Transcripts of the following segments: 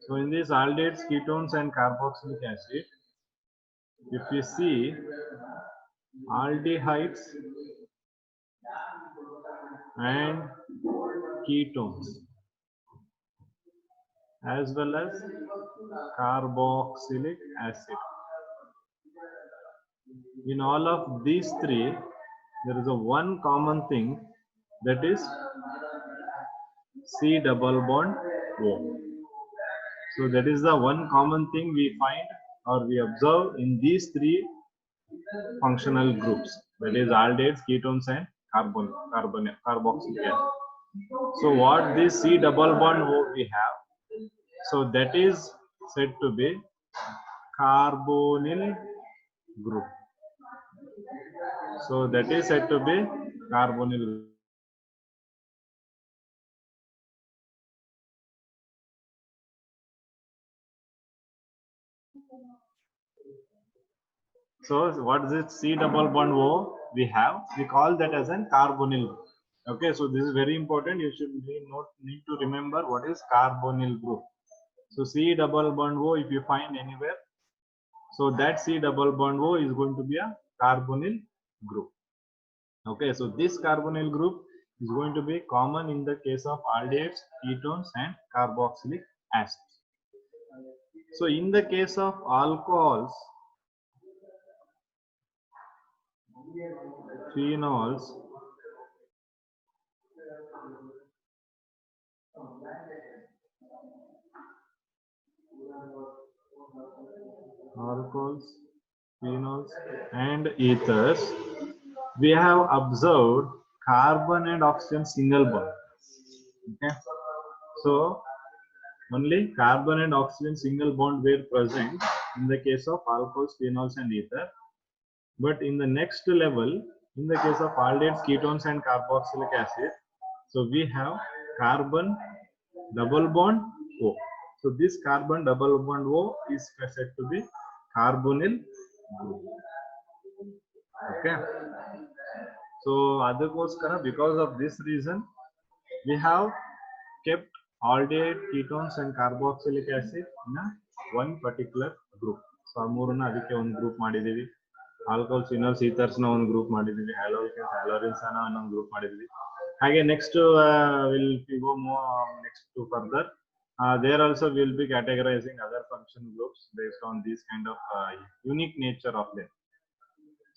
So in these aldehydes, ketones and carboxylic acid, if you see aldehydes and ketones as well as carboxylic acid, in all of these three there is a one common thing, that is C double bond O. So that is the one common thing we find or we observe in these three functional groups, that is aldehydes, ketones and carboxylic acid. So what this C double bond O we have, so that is said to be carbonyl group. So that is said to be carbonyl. So what is it? C double bond O we have, we call that as an carbonyl group. Okay, so this is very important. You should need to remember what is carbonyl group. So C double bond O, if you find anywhere, so that C double bond O is going to be a carbonyl group. Okay, so this carbonyl group is going to be common in the case of aldehydes, ketones and carboxylic acids. So in the case of alcohols, phenols, alcohols, phenols and ethers, we have observed carbon and oxygen single bond. Okay, so only carbon and oxygen single bond were present in the case of alcohols, phenols and ether. But in the next level, in the case of aldehydes, ketones and carboxylic acid, so we have carbon double bond O. So this carbon double bond O is said to be carbonyl group. Okay. So adakoskara, because of this reason, we have kept aldehyde, ketones and carboxylic acid in a one particular group. So amurna adike one group ಮಾಡಿದೀವಿ. Alcohol, phenols, ethers ನ ಒಂದು group ಮಾಡಿದೀವಿ. ಹ್ಯಾಲೋರಿನ್ಸ್, ಹ್ಯಾಲೋರಿನ್ಸ್ ಅನ್ನ ಇನ್ನೊಂದು group ಮಾಡಿದೀವಿ. ಹಾಗೆ next will go next to further. There also we will be categorizing other function groups based on this kind of unique nature of them.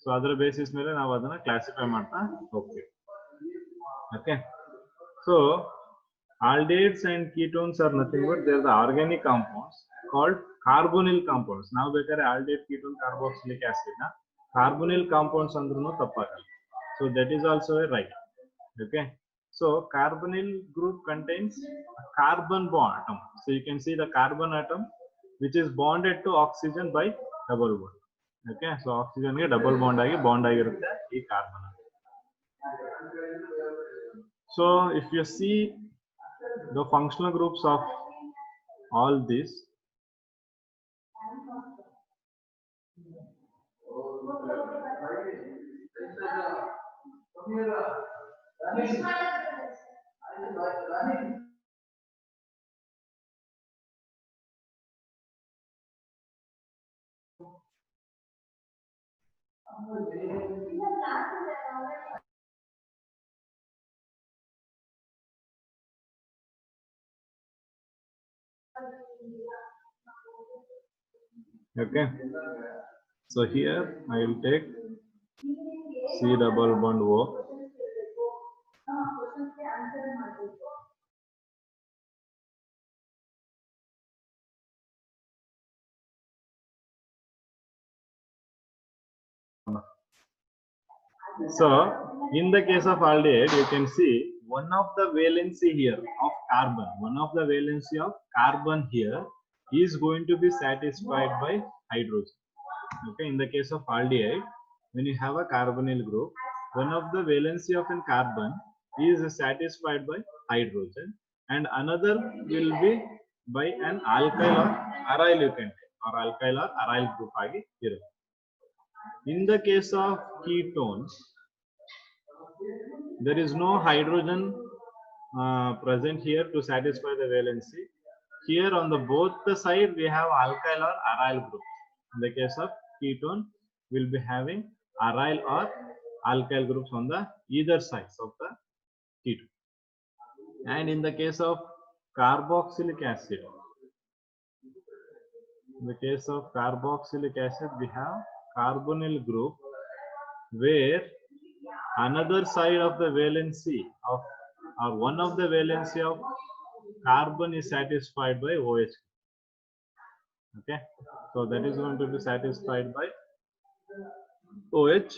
So ಅದರ basis ಮೇಲೆ ನಾವು ಅದನ್ನ ಕ್ಲಾಸಿಫೈ ಮಾಡ್ತಾ ಹೋಗ್ತೀವಿ. Okay. So aldehydes and ketones are nothing but they are the organic compounds called carbonyl compounds. ನಾವು ಬೇಕಾದ್ರೆ aldehyde, ketone, carboxylic acid na carbonyl compounds ಅಂದ್ರೂ ತಪ್ಪಾಗಲ್ಲ. So that is also a right. Okay. So carbonyl group contains a carbon bond atom. So you can see the carbon atom which is bonded to oxygen by double bond. Okay. So oxygen ಗೆ double bond ಆಗಿ bond ಆಗಿರುತ್ತೆ ಈ carbon. So if you see the functional groups of all this, okay, so here I will take C double bond O. So in the case of aldehyde, you can see one of the valency here of carbon, one of the valency of carbon here is going to be satisfied by hydrogen. Okay, in the case of aldehyde, when you have a carbonyl group, one of the valency of a carbon is satisfied by hydrogen and another will be by an alkyl or aryl, you can take, or alkyl or aryl group agi irutte. In the case of ketones, there is no hydrogen present here to satisfy the valency. here on the both the side we have alkyl or aryl group. In the case of ketone, we'll be having aryl or alkyl groups on the either sides of the ketone. And in the case of carboxylic acid, we have carbonyl group where another side of the valency of, or one of the valency of carbon is satisfied by OH. Okay, so that is going to be satisfied by OH.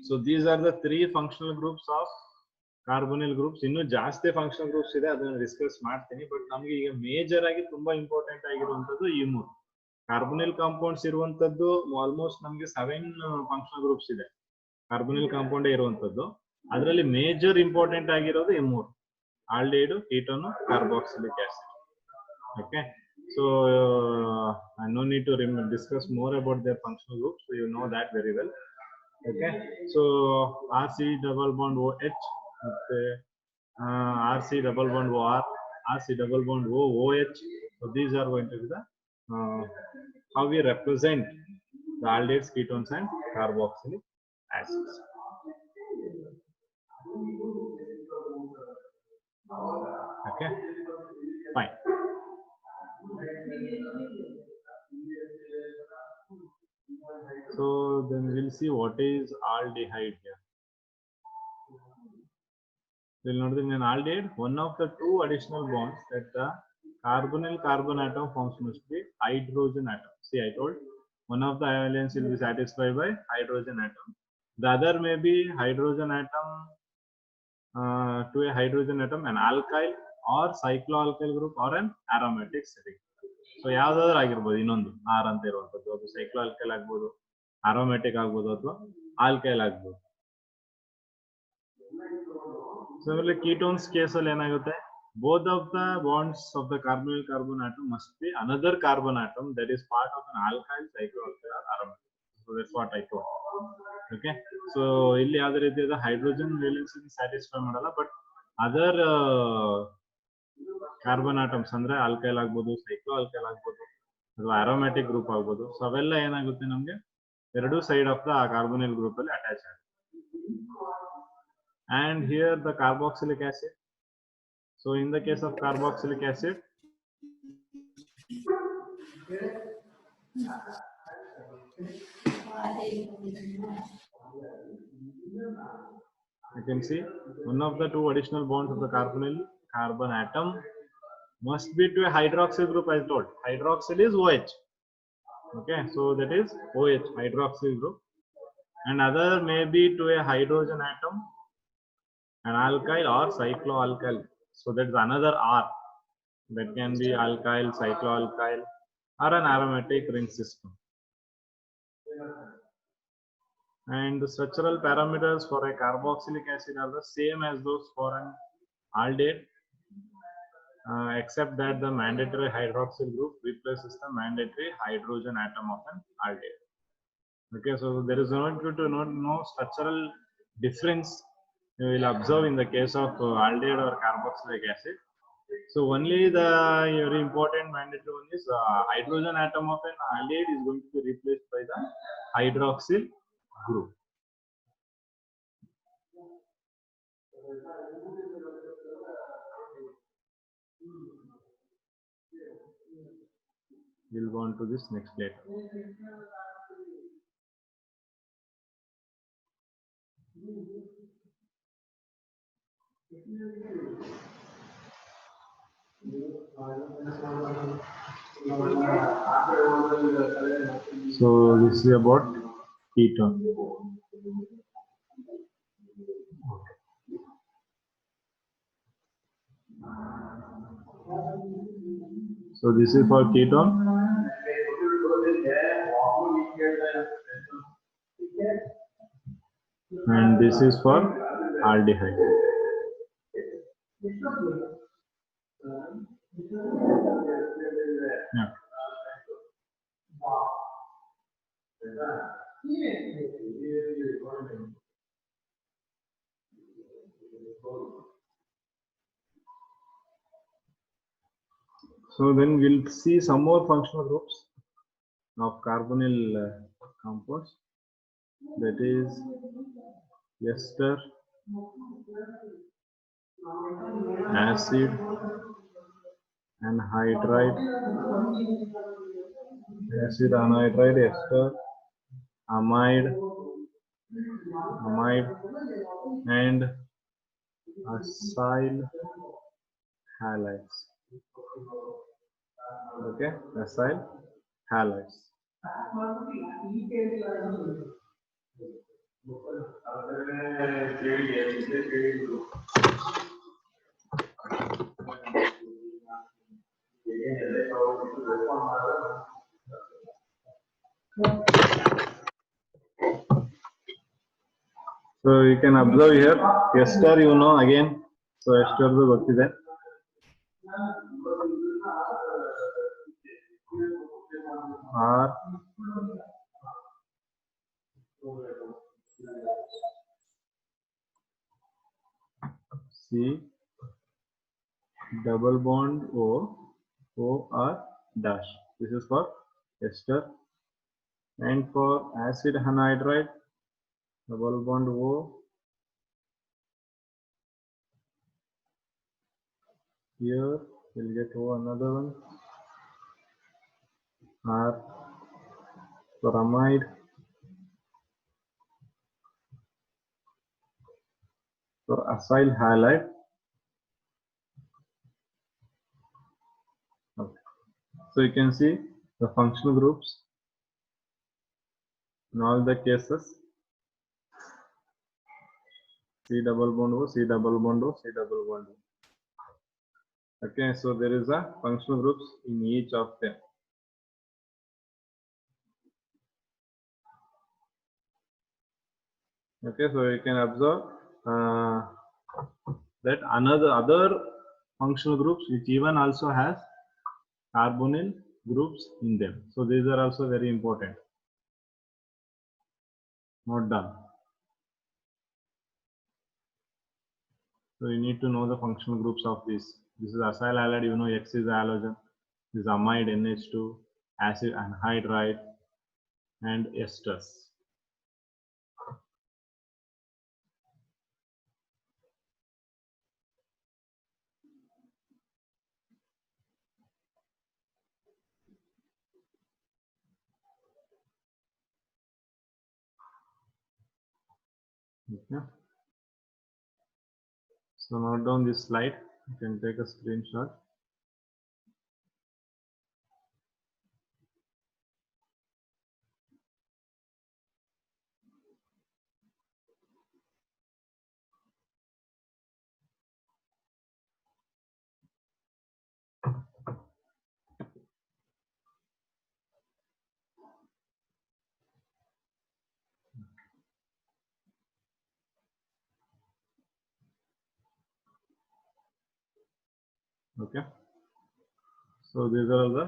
So these are the three functional groups of carbonyl groups. ಇನ್ನು ಜಾಸ್ತಿ functional groups ಇದೆ, ಅದನ್ನ discuss ಮಾಡ್ತೀನಿ. But ನಮಗೆ ಈಗ major ಆಗಿ ತುಂಬಾ important ಆಗಿರುವಂತದ್ದು ಈ ಮೂರು ಕಾರ್ಬonyl ಕಾಂಪೌಂಡ್ಸ್ ಇರುವಂತದ್ದು. ಆಲ್ಮೋಸ್ಟ್ ನಮಗೆ 7 ಫಂಕ್ಷನಲ್ ಗ್ರೂಪ್ಸ್ ಇದೆ ಕಾರ್ಬonyl ಕಾಂಪೌಂಡ್ ಇರುವಂತದ್ದು. ಅದರಲ್ಲಿ ಮೇಜರ್ ಇಂಪಾರ್ಟೆಂಟ್ ಆಗಿರೋದು ಈ ಮೂರು: aldehyde, ketone, carboxylic acid. Okay, so no need to discuss more about their functional groups, so you know that very well. Okay, so RC double bond OH, RC double bond OR, RC double bond OH. So these are going to be the how we represent the aldehydes, ketones and carboxylic acids. Okay, fine. So then we'll see what is aldehyde here. We'll notice in an aldehyde, one of the two additional bonds that the carbonyl carbon atom forms must be hydrogen atom. See, I told one of the valence will be satisfied by hydrogen atom. The other may be hydrogen atom to a hydrogen atom, an alkyl or cycloalkyl group or an aromatic setting. So ಯಾವ್ದಾದ್ರು ಆಗಿರ್ಬೋದು, ಇನ್ನೊಂದು R ಅಂತ ಇರುವಂತದ್ದು, ಅದು ಸೈಕ್ಲೋಆಲ್ಕೈಲ್ ಆಗ್ಬೋದು, aromatic ಆಗ್ಬೋದು, ಅಥವಾ alkyl ಆಗ್ಬೋದು. ಸೊ ketones case ಅಲ್ಲಿ ಏನಾಗುತ್ತೆ, both of the bonds of the carbonyl carbon atom must be another carbon atom that is part of an alkyl, cycloalkyl or aromatic. So that's what I told. Okay, so ಇಲ್ಲಿ ಯಾವುದೇ ರೀತಿಯಾದ hydrogen valence satisfy ಮಾಡಲ್ಲ, but other carbon atoms ಅಂದ್ರೆ alkyl ಆಗ್ಬೋದು, cyclo alkyl ಆಗ್ಬೋದು, ಅಥವಾ aromatic group ಆಗ್ಬೋದು. So ಅವೆಲ್ಲ ಏನಾಗುತ್ತೆ, ನಮಗೆ ಎರಡು ಸೈಡ್ ಆಫ್ ದ ಕಾರ್ಬonyl ಗ್ರೂಪ್ ಅಲ್ಲಿ ಅಟ್ಯಾಚ್ ಆಗುತ್ತೆ. And here the carboxylic acid. So in the case of carboxylic acid, you can see one of the two additional bonds of the carbonyl carbon atom must be to a hydroxyl group. I told hydroxyl is OH. Okay, so that is OH, hydroxyl group, and other may be to a hydrogen atom, an alkyl or cycloalkyl. So that's another R. That can be alkyl, cycloalkyl, or an aromatic ring system. And the structural parameters for a carboxylic acid are the same as those for an aldehyde, except that the mandatory hydroxyl group replaces the mandatory hydrogen atom of an aldehyde. Okay, so there is no structural difference you will observe in the case of aldehyde or carboxylic acid. So only the very important mandatory one is hydrogen atom of an aldehyde is going to be replaced by the hydroxyl group. We'll go on to this next later. So this is about ketone. So this is for ketone. And this is for aldehyde. Yeah. So then we'll see some more functional groups of carbonyl compounds. That is ester, acid, anhydride, acid anhydride, ester, amide, and acyl halides. Okay, acyl halides. So you can observe here, ester, you know, again. So ester is what is that? R C double bond O R dash. This is for ester. And for acid anhydride, double bond O. Here we'll get O, another one. R for amide. For acyl halide. Okay. So you can see the functional groups in all the cases. C double bond O, C double bond O, C double bond O. Okay, so there is a functional groups in each of them. Okay, so you can observe that other functional groups which even also has carbonyl groups in them. So these are also very important. Note down. So you need to know the functional groups of this. This is acyl halide, you know, X is halogen. This is amide, NH2, acid anhydride, and esters. Okay. So note down this slide. You can take a screenshot. Okay. So these are the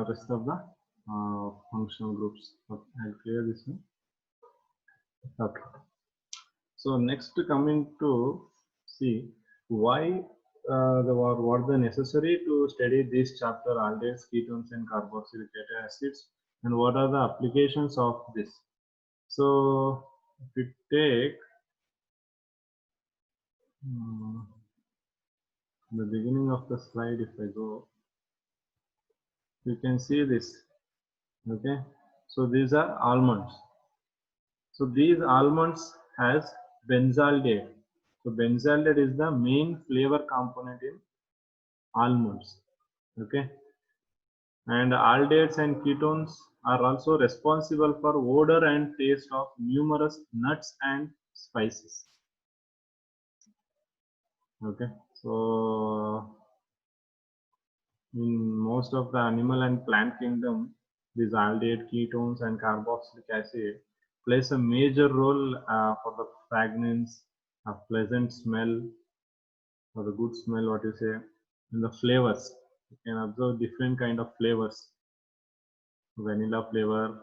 rest of the functional groups. Okay, I'll clear this one. Okay. So next coming to see why what the necessary to study this chapter, aldehydes, ketones, and carboxylic acids, and what are the applications of this. So if we take the beginning of the slide, if I go, you can see this. Okay, so these are almonds. So these almonds has benzaldehyde. So benzaldehyde is the main flavor component in almonds. Okay, and aldehydes and ketones are also responsible for odor and taste of numerous nuts and spices. Okay, so in most of the animal and plant kingdom, these aldehyde, ketones, and carboxylic acid plays a major role for the fragrance, a pleasant smell, or the good smell, what you say, and the flavors. You can observe different kind of flavors, vanilla flavor,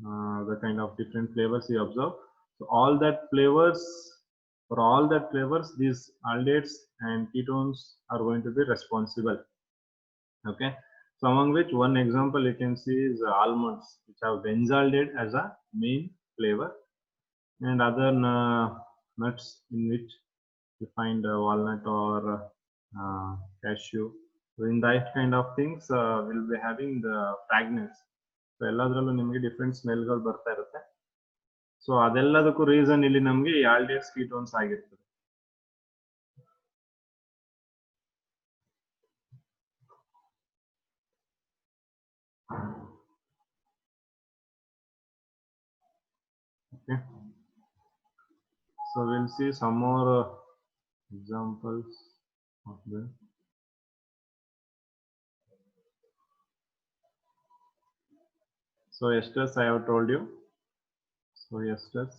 the kind of different flavors you observe. So all that flavors, for all that flavors, these aldehydes and ketones are going to be responsible. Okay, so among which one example you can see is almonds, which have benzaldehyde as a main flavor, and other nuts in which you find walnut or cashew. So in that kind of things will be having the fragrance. So ಎಲ್ಲದರಲ್ಲೂ ನಿಮಗೆ different ಸ್ಮೆಲ್ಗಳು ಬರ್ತಾ ಇರುತ್ತೆ. So ಅದೆಲ್ಲದಕ್ಕೂ reason ಇಲ್ಲಿ ನಮಗೆ ಈ aldehydes ketones ಆಗಿರ್ತದೆ. Okay, so we'll see some more examples of them. So esters I have told you. So esters.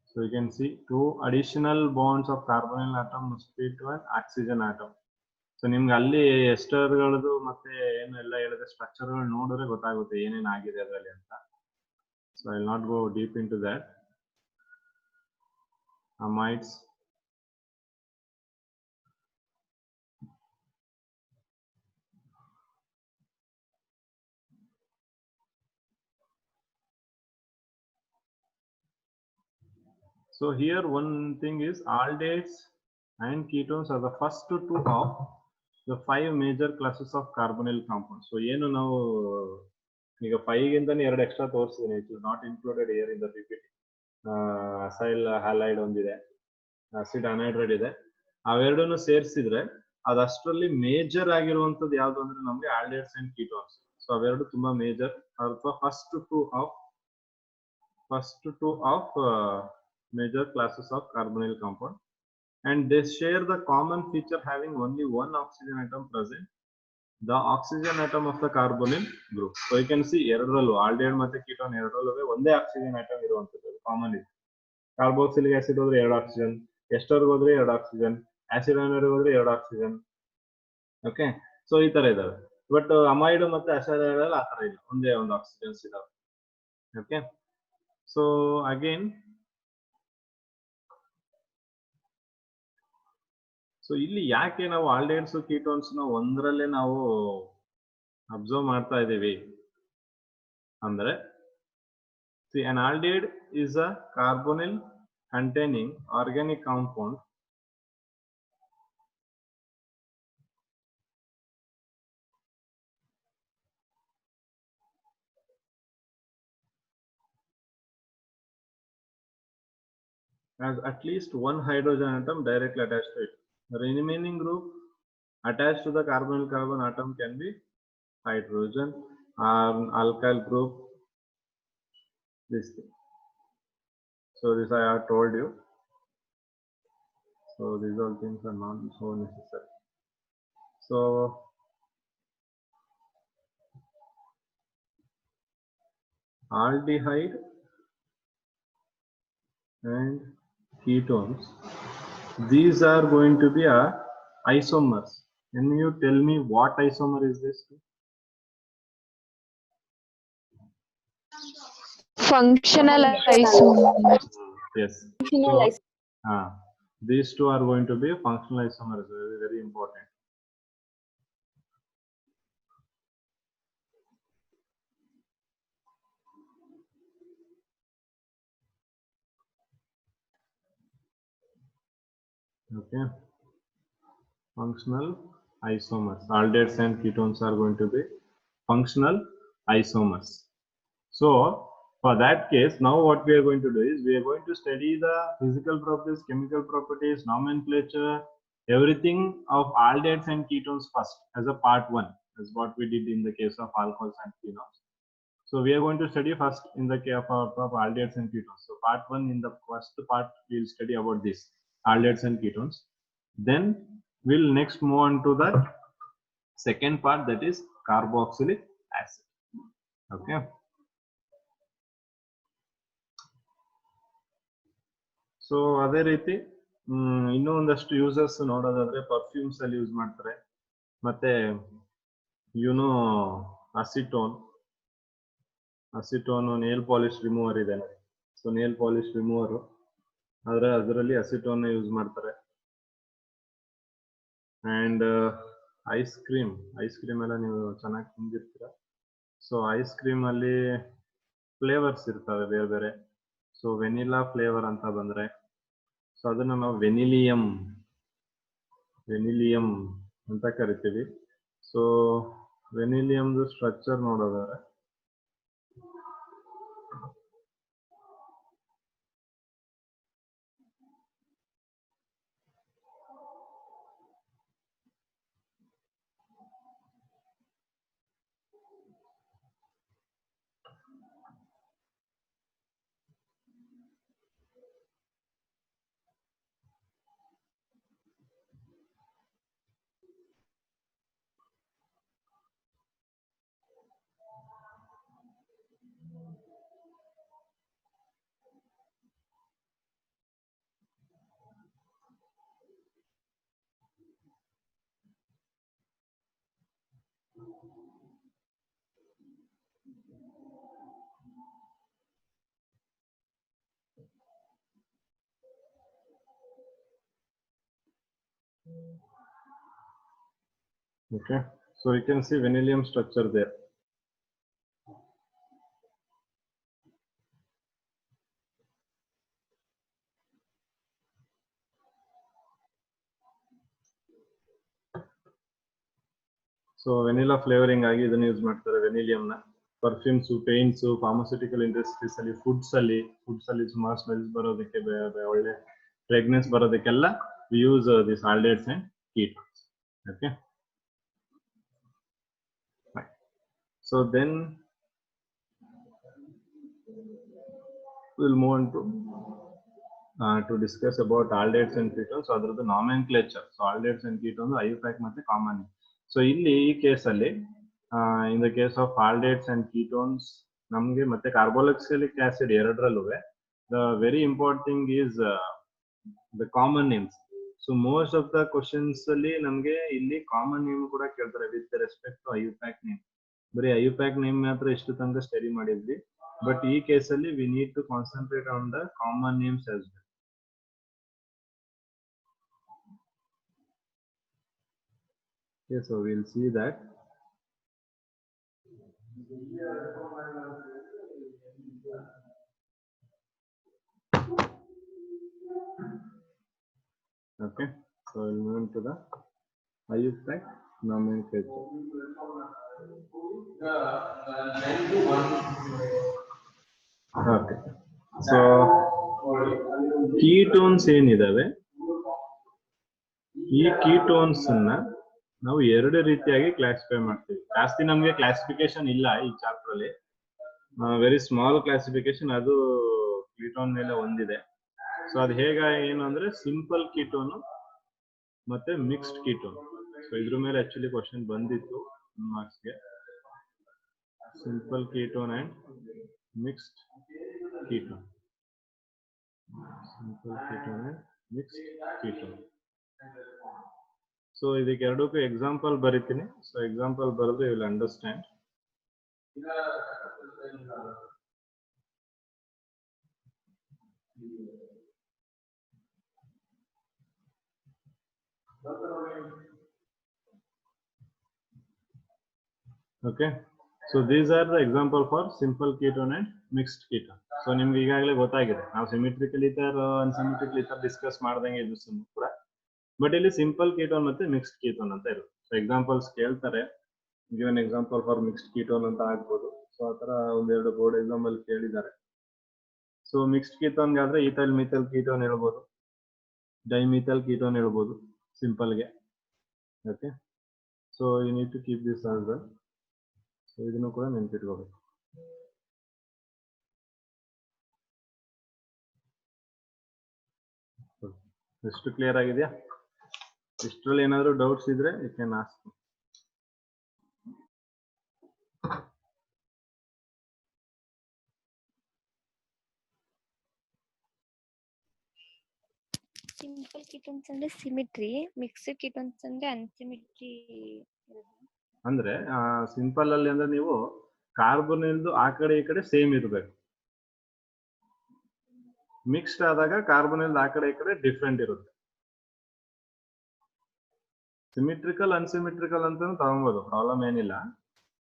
So you can see two additional bonds of carbonyl atom must be to an oxygen atom. So ನಿಮ್ಗೆ ಅಲ್ಲಿ ಎಸ್ಟರ್ಗಳದು ಮತ್ತೆ ಏನು ಎಲ್ಲ ಹೇಳಿದ್ರೆ ಸ್ಟ್ರಕ್ಚರ್ಗಳು ನೋಡಿದ್ರೆ ಗೊತ್ತಾಗುತ್ತೆ ಏನೇನು ಆಗಿದೆ ಅದರಲ್ಲಿ ಅಂತ. So I will not go deep into that. Amides, so here one thing is aldehydes and ketones are the first two of the 5 major classes of carbonyl compounds. So ಏನು ನಾವು ಈಗ 5 ಗಿಂತನೇ ಎರಡು ಎಕ್ಸ್ಟ್ರಾ ತೋರಿಸಿದ್ದೀನಿ. It is not included here in the PPT. Acyl halide ಒಂದಿದೆ, acid ಅನೈಡ್ರೈಡ್ ಇದೆ. ಅವೆರಡನ್ನು ಸೇರಿಸಿದ್ರೆ ಅದಷ್ಟರಲ್ಲಿ major ಆಗಿರುವಂತದ್ದು ಯಾವ್ದು ಅಂದ್ರೆ ನಮ್ಗೆ ಆಲ್ಡಿಹೈಡ್ಸ್ ಅಂಡ್ ಕೀಟೋನ್ಸ್. ಸೊ ಅವೆರಡು ತುಂಬಾ ಮೇಜರ್ ಅಥವಾ first two of major classes of carbonyl compound, and they share the common feature having only one oxygen atom present, the oxygen atom of the carbonyl group. So you can see ಎರಡರಲ್ಲೂ aldehyde ಮತ್ತೆ ketone ಎರಡರಲ್ಲೂ ಒಂದೇ oxygen atom ಇರುವಂತದ್ದು common ಇದೆ. Carboxylic acid ಹೋದ್ರೆ 2 oxygen, ester ಹೋದ್ರೆ 2 oxygen, acid ಅನೈಡ್ ಹೋದ್ರೆ 2 oxygen. Okay, so ಈ ತರ ಇದಾವೆ. ಬಟ್ ಅಮೈಡ್ ಮತ್ತೆ ಅಸೈಡ್ ಆ ತರ ಇಲ್ಲ, ಒಂದೇ ಒಂದು ಆಕ್ಸಿಜನ್ಸ್ ಇದಾವೆ. ಓಕೆ, ಸೊ ಅಗೇನ್ ಸೊ ಇಲ್ಲಿ ಯಾಕೆ ನಾವು ಆಲ್ಡಿಹೈಡ್ಸ್ ಕೀಟೋನ್ಸ್ ನ ಒಂದರಲ್ಲೇ ನಾವು ಅಬ್ಸರ್ವ್ ಮಾಡ್ತಾ ಇದ್ದೀವಿ ಅಂದ್ರೆ, see, an aldehyde is a carbonyl containing organic compound has at least one hydrogen atom directly attached to it. The remaining group attached to the carbonyl carbon atom can be hydrogen or alkyl group, this thing. So this I have told you. So these all things are not so necessary. So aldehyde and ketones, these are going to be a isomers. Can you tell me what isomer is this? Functional isomer. Yes. So, these two are going to be functional isomers. Very, very important. Okay. Functional isomers. Aldehydes and ketones are going to be functional isomers. So for that case, now what we are going to do is we are going to study the physical properties, chemical properties, nomenclature, everything of aldehydes and ketones first as a part 1, as what we did in the case of alcohols and phenols. So we are going to study first in the case of aldehydes and ketones. So part 1, in the first part we will study about this aldehydes and ketones. Then we'll next move on to the second part, that is carboxylic acid. Okay. So ಅದೇ ರೀತಿ ಇನ್ನೂ ಒಂದಷ್ಟು uses ನೋಡೋದಾದ್ರೆ perfumes ಅಲ್ಲಿ use ಮಾಡ್ತಾರೆ, ಮತ್ತೆ acetone nail polish remover ಇದೆ ನೋಡಿ. ಸೊ ನೇಲ್ ಪಾಲಿಶ್ ರಿಮೂವರ್ ಆದ್ರೆ ಅದರಲ್ಲಿ ಅಸಿಟೋನ್ ಯೂಸ್ ಮಾಡ್ತಾರೆ. ಅಂಡ್ ಐಸ್ ಕ್ರೀಮ್ ಎಲ್ಲ ನೀವು ಚೆನ್ನಾಗಿ ತಿಂದಿರ್ತೀರ. ಸೊ ಐಸ್ ಕ್ರೀಮ್ ಅಲ್ಲಿ ಫ್ಲೇವರ್ಸ್ ಇರ್ತವೆ ಬೇರೆ ಬೇರೆ. ಸೊ ವೆನಿಲಾ ಫ್ಲೇವರ್ ಅಂತ ಬಂದ್ರೆ, ಸೊ ಅದನ್ನ ನಾವು ವೆನಿಲಿಯಂ ಅಂತ ಕರಿತೀವಿ. ಸೊ ವೆನಿಲಿಯಂದು ಸ್ಟ್ರಕ್ಚರ್ ನೋಡೋದಾದ್ರೆ, okay, so you can see vanillum structure there. So vanilla flavouring ಆಗಿ ಇದನ್ನ ಯೂಸ್ ಮಾಡ್ತಾರೆ ವೆನಿಲಿಯಂ ನ. ಪರ್ಫ್ಯೂಮ್ಸ್, ಪೇಂಟ್ಸ್, ಫಾರ್ಮಾಸ್ಯೂಟಿಕಲ್ ಇಂಡಸ್ಟ್ರೀಸ್ ಅಲ್ಲಿ, ಫುಡ್ಸ್ ಅಲ್ಲಿ ಸುಮಾರು ಸ್ಮೆಲ್ಸ್ ಬರೋದಕ್ಕೆ, ಒಳ್ಳೆ ಫ್ರೇಗ್ನೆನ್ಸ್ ಬರೋದಕ್ಕೆಲ್ಲ use this aldehydes and ketones. Okay, so then we'll move on to discuss about aldehydes and ketones. So ಅದರದ್ದು nomenclature. So aldehydes and ketones IUPAC ಮತ್ತೆ common. So ಇಲ್ಲಿ ಈ ಕೇಸಲ್ಲಿ in the case of aldehydes and ketones ನಮಗೆ ಮತ್ತೆ carboxylic acid ಎರಡರಲ್ಲೂ the very important thing is the common names. So most of the questions ಅಲ್ಲಿ ನಮಗೆ ಇಲ್ಲಿ ಕಾಮನ್ ನೇಮ್ ಕೂಡ ಕೇಳ್ತಾರೆ with respect to IUPAC name. ಬರೀ IUPAC ನೇಮ್ ಮಾತ್ರ ಇಷ್ಟು ತನಕ ಸ್ಟಡಿ ಮಾಡಿದ್ವಿ, ಬಟ್ ಈ ಕೇಸಲ್ಲಿ we need to concentrate on the common names as well. Okay, so we'll see that. Okay, so we'll move into the IUPAC nomenclature. Okay, so ketones ಏನಿದಾವೆ, ಈ ketones ಅನ್ನ ನಾವು ಎರಡು ರೀತಿಯಾಗಿ ಕ್ಲಾಸಿಫೈ ಮಾಡ್ತೀವಿ. ಜಾಸ್ತಿ ನಮ್ಗೆ ಕ್ಲಾಸಿಫಿಕೇಶನ್ ಇಲ್ಲ ಈ ಚಾಪ್ಟರ್ ಅಲ್ಲಿ, ವೆರಿ ಸ್ಮಾಲ್ ಕ್ಲಾಸಿಫಿಕೇಶನ್ ಅದು ಕೀಟೋನ್ ಮೇಲೆ ಒಂದಿದೆ. ಸೊ ಅದು ಏನು ಅಂದ್ರೆ ಸಿಂಪಲ್ ಕೀಟೋನ್ ಮತ್ತೆ ಮಿಕ್ಸ್ಡ್ ಕೀಟೋನ್. ಸೊ ಇದ್ರ ಮೇಲೆ ಆಕ್ಚುಲಿ ಕ್ವಶನ್ ಬಂದಿತ್ತು ಮಾರ್ಕ್ಸ್ಗೆ. Simple ketone and mixed ketone. Simple ketone and mixed ketone. So ಇದಕ್ಕೆ ಎರಡಕ್ಕೂ ಎಕ್ಸಾಂಪಲ್ ಬರೀತೀನಿ. ಸೊ ಎಕ್ಸಾಂಪಲ್ ಬರೆದು you will understand. Okay, so these are the example for simple ketone and mixed ketone. So ನಿಮ್ಗೆ ಈಗಾಗಲೇ ಗೊತ್ತಾಗಿದೆ, ನಾವು symmetrical ether unsymmetrical ether discuss ಮಾಡ್ದಂಗೆ ಇದು ಕೂಡ. ಬಟ್ ಇಲ್ಲಿ ಸಿಂಪಲ್ ಕೀಟೋನ್ ಮತ್ತೆ ಮಿಕ್ಸ್ಡ್ ಕೀಟೋನ್ ಅಂತ ಇರುತ್ತೆ. ಸೊ ಎಕ್ಸಾಂಪಲ್ಸ್ ಕೇಳ್ತಾರೆ, given example for mixed ketone ಅಂತ ಆಗ್ಬೋದು. ಸೊ ಆತರ ಒಂದೆರಡು ಬೋರ್ಡ್ ಎಕ್ಸಾಂಪಲ್ ಕೇಳಿದ್ದಾರೆ. ಸೊ ಮಿಕ್ಸ್ಡ್ ಕೀಟೋನ್ ಆದ್ರೆ ಈಥೈಲ್ ಮಿಥೈಲ್ ಕೀಟೋನ್ ಹೇಳ್ಬೋದು, ಡೈಮಿಥೈಲ್ ಕೀಟೋನ್ ಹೇಳ್ಬೋದು ಸಿಂಪಲ್ಗೆ. Okay, so you need to keep this as well. So ಇದನ್ನು ಕೂಡ ನೆನ್ಪಿಟ್ಕೋಬೇಕು. ಎಷ್ಟು ಕ್ಲಿಯರ್ ಆಗಿದೆಯಾ? ಇಷ್ಟರಲ್ಲಿ ಏನಾದ್ರು ಡೌಟ್ಸ್ ಇದ್ರೆ you can ask. Simple ketones ಅಂದ್ರೆ ಸಿಮಿಟ್ರಿ, ಮಿಕ್ಸ್ಡ್ ಕೀಟೋನ್ಸ್ ಅಂದ್ರೆ ಅನ್ಸಿಮಿಟ್ರಿ. ಅಂದ್ರೆ ಸಿಂಪಲ್ ಅಲ್ಲಿ ಅಂದ್ರೆ ನೀವು ಕಾರ್ಬನ್ ಆ ಕಡೆ ಈ ಕಡೆ ಸೇಮ್ ಇರಬೇಕು. ಮಿಕ್ಸ್ಡ್ ಆದಾಗ ಕಾರ್ಬನ್ ಆ ಕಡೆ ಈ ಕಡೆ ಡಿಫ್ರೆಂಟ್ ಇರುತ್ತೆ. ಸಿಮಿಟ್ರಿಕಲ್ ಅನ್ಸಿಮಿಟ್ರಿಕಲ್ ಅಂತ ತಗೊಬೋದು, ಪ್ರಾಬ್ಲಮ್ ಏನಿಲ್ಲ.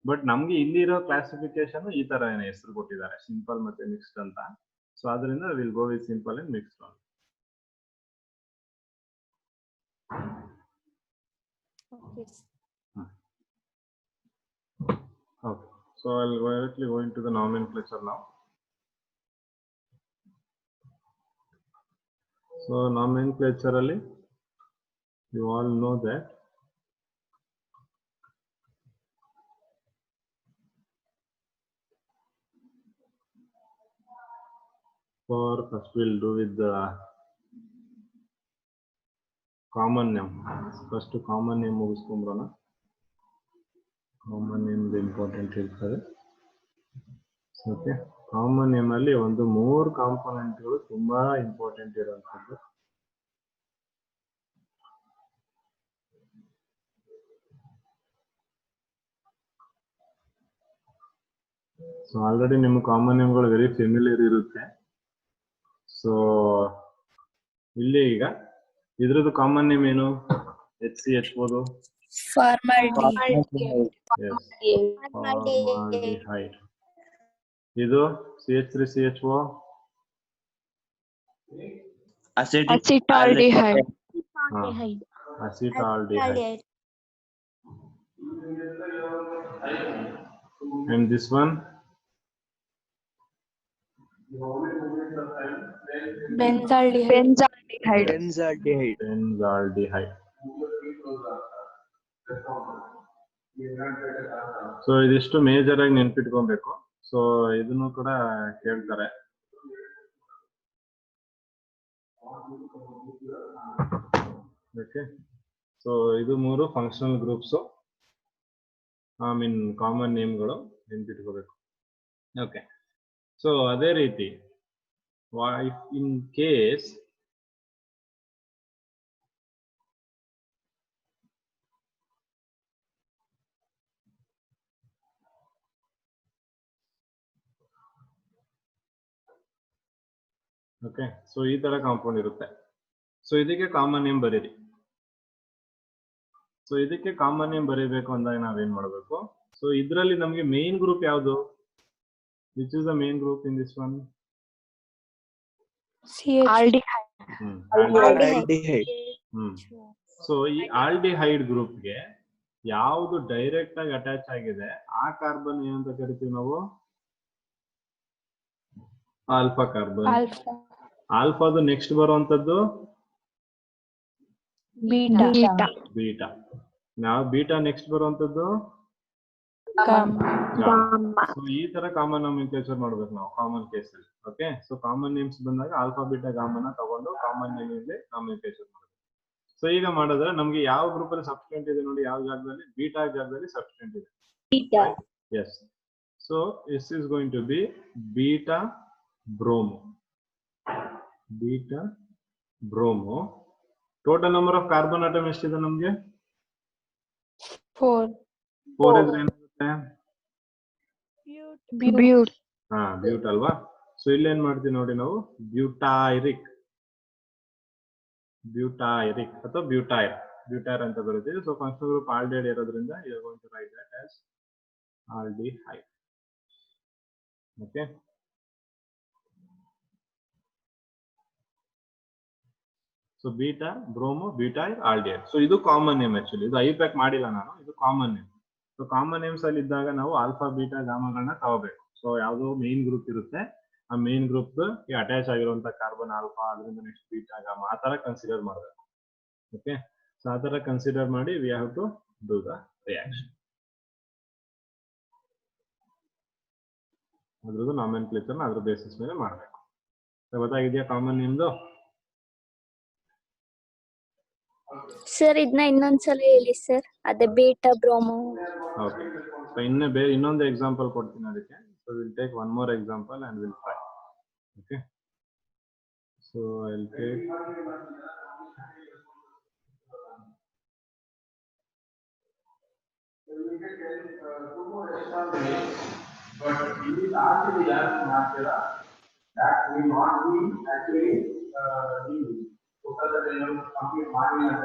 ಬಟ್ ನಮ್ಗೆ ಇಲ್ಲಿರೋ ಕ್ಲಾಸಿಫಿಕೇಶನ್ ಈ ತರ ಹೆಸರು ಕೊಟ್ಟಿದ್ದಾರೆ, ಸಿಂಪಲ್ ಮತ್ತೆ ಮಿಕ್ಸ್ಡ್ ಅಂತ. ಸೊ ಅದರಿಂದ will go with simple and mixed one. Okay, so I'll directly go into the nomenclature now. So nomenclaturally, you all know that first we'll do with the common name. First common name ಮುಗಿಸ್ಕೊಂಡ್ರೋಣ. Common name important ಇರ್ತದೆ. Okay, common name ಅಲ್ಲಿ ಒಂದು 3 ಕಾಂಪೋನೆಂಟ್ಗಳು ತುಂಬಾ important ಇರುವಂತದ್ದು. So already ನಿಮ್ಮ common ನೇಮ್ಗಳು very familiar ಇರುತ್ತೆ. ಸೊ ಇಲ್ಲಿ ಈಗ ಇದ್ರದ್ದು ಕಾಮನ್ ನೇಮ್ ಏನು? HCHO formaldehyde. ಇದು CH3CHO acetaldehyde. acetaldehyde. And this one benzaldehyde. So ಇದಿಷ್ಟು ಮೇಜರ್ ಆಗಿ ನೆನ್ಪಿಟ್ಕೊಬೇಕು. ಸೊ ಇದನ್ನು ಕೂಡ ಕೇಳ್ತಾರೆ. ಓಕೆ, ಸೊ ಇದು 3 functional groups, I mean common ನೇಮ್ಗಳು ನೆನ್ಪಿಟ್ಕೋಬೇಕು. ಓಕೆ, ಸೊ ಅದೇ ರೀತಿ ಇನ್ ಕೇಸ್ ಓಕೆ, ಸೊ ಈ ತರ ಕಾಂಪೌಂಡ್ ಇರುತ್ತೆ. ಸೊ ಇದಕ್ಕೆ ಕಾಮನ್ ನೇಮ್ ಬರೀರಿ. ಸೊ ಇದಕ್ಕೆ ಕಾಮನ್ ನೇಮ್ ಬರೀಬೇಕು ಅಂದಾಗ ನಾವೇನ್ ಮಾಡಬೇಕು? ಸೊ ಇದರಲ್ಲಿ ನಮಗೆ ಮೇನ್ ಗ್ರೂಪ್ ಯಾವುದು? Which is the main group in this one? So ಈ ಆಲ್ಡಿಹೈಡ್ ಗ್ರೂಪ್ಗೆ ಯಾವುದು ಡೈರೆಕ್ಟ್ ಆಗಿ ಅಟ್ಯಾಚ್ ಆಗಿದೆ ಆ ಕಾರ್ಬನ್ ಏನಂತ ಕರಿತೀವಿ ನಾವು? Alpha carbon. ಆಲ್ಫಾದು ನೆಕ್ಸ್ಟ್ ಬರುವಂತದ್ದು ಬೀಟಾ. ನಾವು ಬೀಟಾ ನೆಕ್ಸ್ಟ್ ಬರುವಂತದ್ದು ಸೊ ಈ ತರ ಕಾಮನ್ ನಾಮಿನಿಕೇಚರ್ ಮಾಡ್ಬೇಕು ನಾವು ಕಾಮನ್ ಕೇಸ್ ಅಲ್ಲಿ. ಓಕೆ, ಸೊ ಕಾಮನ್ ನೇಮ್ಸ್ ಬಂದಾಗ ಆಲ್ಫಾ ಬೀಟಾ ಗಾಮನ ತಗೊಂಡು ಕಾಮನ್ ನೇಮ್ ಇಂದ ನಾಮಿನಿಕೇಚರ್ ಮಾಡಬೇಕು. ಸೊ ಈಗ ಮಾಡಿದ್ರೆ ನಮ್ಗೆ ಯಾವ ಗ್ರೂಪ್ ಅಲ್ಲಿ ಸಬ್ಸ್ಟೆಂಟ್ ಇದೆ ನೋಡಿ, ಯಾವ ಜಾಗದಲ್ಲಿ? ಬೀಟಾ ಜಾಗದಲ್ಲಿ ಸಬ್ಸ್ಟೆಂಟ್ ಇದೆ. Yes, so this is going to be beta bromo. Total number of carbon atom ಎಷ್ಟಿದೆ ನಮ್ಗೆ? 4 ಇದ್ರೆ ಏನಾಗುತ್ತೆ? ಬ್ಯೂಟ್ ಅಲ್ವಾ? ಸೊ ಇಲ್ಲಿ ಏನ್ ಮಾಡ್ತೀವಿ ನೋಡಿ ನಾವು, ಬ್ಯೂಟೈರಿಕ್ ಅಥವಾ ಬ್ಯೂಟೈರ್ ಅಂತ ಬರುತ್ತೀವಿ. ಸೊ ಫಂಕ್ಷನಲ್ ಗ್ರೂಪ್ ಆಲ್ಡಿಹೈಡ್ ಇರೋದ್ರಿಂದ you are going to write that as aldehyde. Okay, so beta bromo butyl aldehyde. So ಇದು ಕಾಮನ್ ನೇಮ್. ಆಕ್ಚುಲಿ ಇದು ಐಪ್ಯಾಕ್ ಮಾಡಿಲ್ಲ ನಾನು, ಇದು common name. So common names ಅಲ್ಲಿ ಇದ್ದಾಗ ನಾವು ಆಲ್ಫಾ ಬೀಟಾ ಗಾಮಗಳನ್ನ ತಗೋಬೇಕು. ಸೊ ಯಾವ್ದು ಮೇನ್ ಗ್ರೂಪ್ ಇರುತ್ತೆ, ಆ ಮೇನ್ ಗ್ರೂಪ್ ಅಟ್ಯಾಚ್ ಆಗಿರುವಂತ ಕಾರ್ಬನ್ ಆಲ್ಫಾ, ಅದರಿಂದ ನೆಕ್ಸ್ಟ್ ಬೀಟಾ ಗಾಮ, ಆ ತರ ಕನ್ಸಿಡರ್ ಮಾಡಬೇಕು. ಓಕೆ, ಸೊ ಆ ತರ ಕನ್ಸಿಡರ್ ಮಾಡಿ we have to do the reaction. ಅದ್ರದ್ದು ನಾಮೆನ್ಕ್ಲೇಚರ್ ಅದ್ರ ಬೇಸಿಸ್ ಮೇಲೆ ಮಾಡಬೇಕು. ಗೊತ್ತಾಗಿದೆಯಾ ಕಾಮನ್ ನೇಮ್ದು? ಸರ್ ಇದನ್ನ ಇನ್ನೊಂದ್ಸಲ ಹೇಳಿ ಸರ್. ಅದೇ ಬೀಟಾ ಬ್ರೋಮೋ. ಓಕೆ, ಸೊ ಇನ್ನೊಂದು ಎಕ್ಸಾಂಪಲ್ ಕೊಡ್ತೀನಿ ಅದಕ್ಕೆ. So will take one more example and will try. Okay, so I will take but ಇಲ್ಲಿ ಲಾಸ್ಟ್ ಯಾರು ಮಾಡ್ತೀರಾ that will not be actually ನೀವು ಟೋಟಲ್ ಕಂಪ್ಲೀಟ್ ಮಾಡಿ ಅಂತ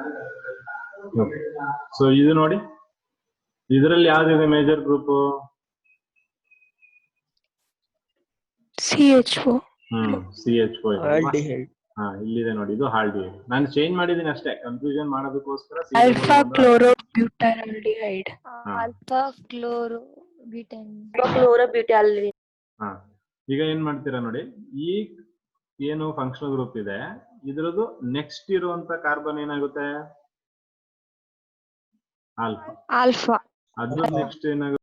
ಸೊ ಇದು ನೋಡಿ, ಇದರಲ್ಲಿ ಯಾವ್ದಿದೆ ಮೇಜರ್ ಗ್ರೂಪ್? CHO. CHO ಇದೆ ಅಲ್ವಾ? ಆಲ್ಡಿಹೈಡ್. ಇಲ್ಲಿದೆ ನೋಡಿ, ಇದು ಹಾಲ್ಡಿಹೈಡ್. ನಾನು ಚೇಂಜ್ ಮಾಡಿದೀನಿ ಅಷ್ಟೇ, ಕನ್ಫ್ಯೂಷನ್ ಮಾಡೋದಕ್ಕೋಸ್ಕರ. ಆಲ್ಫಾ ಕ್ಲೋರೋಬ್ಯೂಟಾಲ್ಡಿಹೈಡ್. ಆಲ್ಫಾ ಕ್ಲೋರೋಬ್ಯೂಟೇನ್. ಕ್ಲೋರೋಬ್ಯೂಟಾಲ್ಡಿಹೈಡ್. ಈಗ ಏನ್ ಮಾಡ್ತೀರಾ ನೋಡಿ, ಈ ಏನು ಫಂಕ್ಷನಲ್ ಗ್ರೂಪ್ ಇದೆ ಇದ್ರದ್ದು ನೆಕ್ಸ್ಟ್ ಇರುವಂತ ಕಾರ್ಬನ್ ಏನಾಗುತ್ತೆ? ಆಲ್ಫಾ. ಆಲ್ಫಾ. ಅದ್ರ ನೆಕ್ಸ್ಟ್ ಏನಾಗುತ್ತೆ?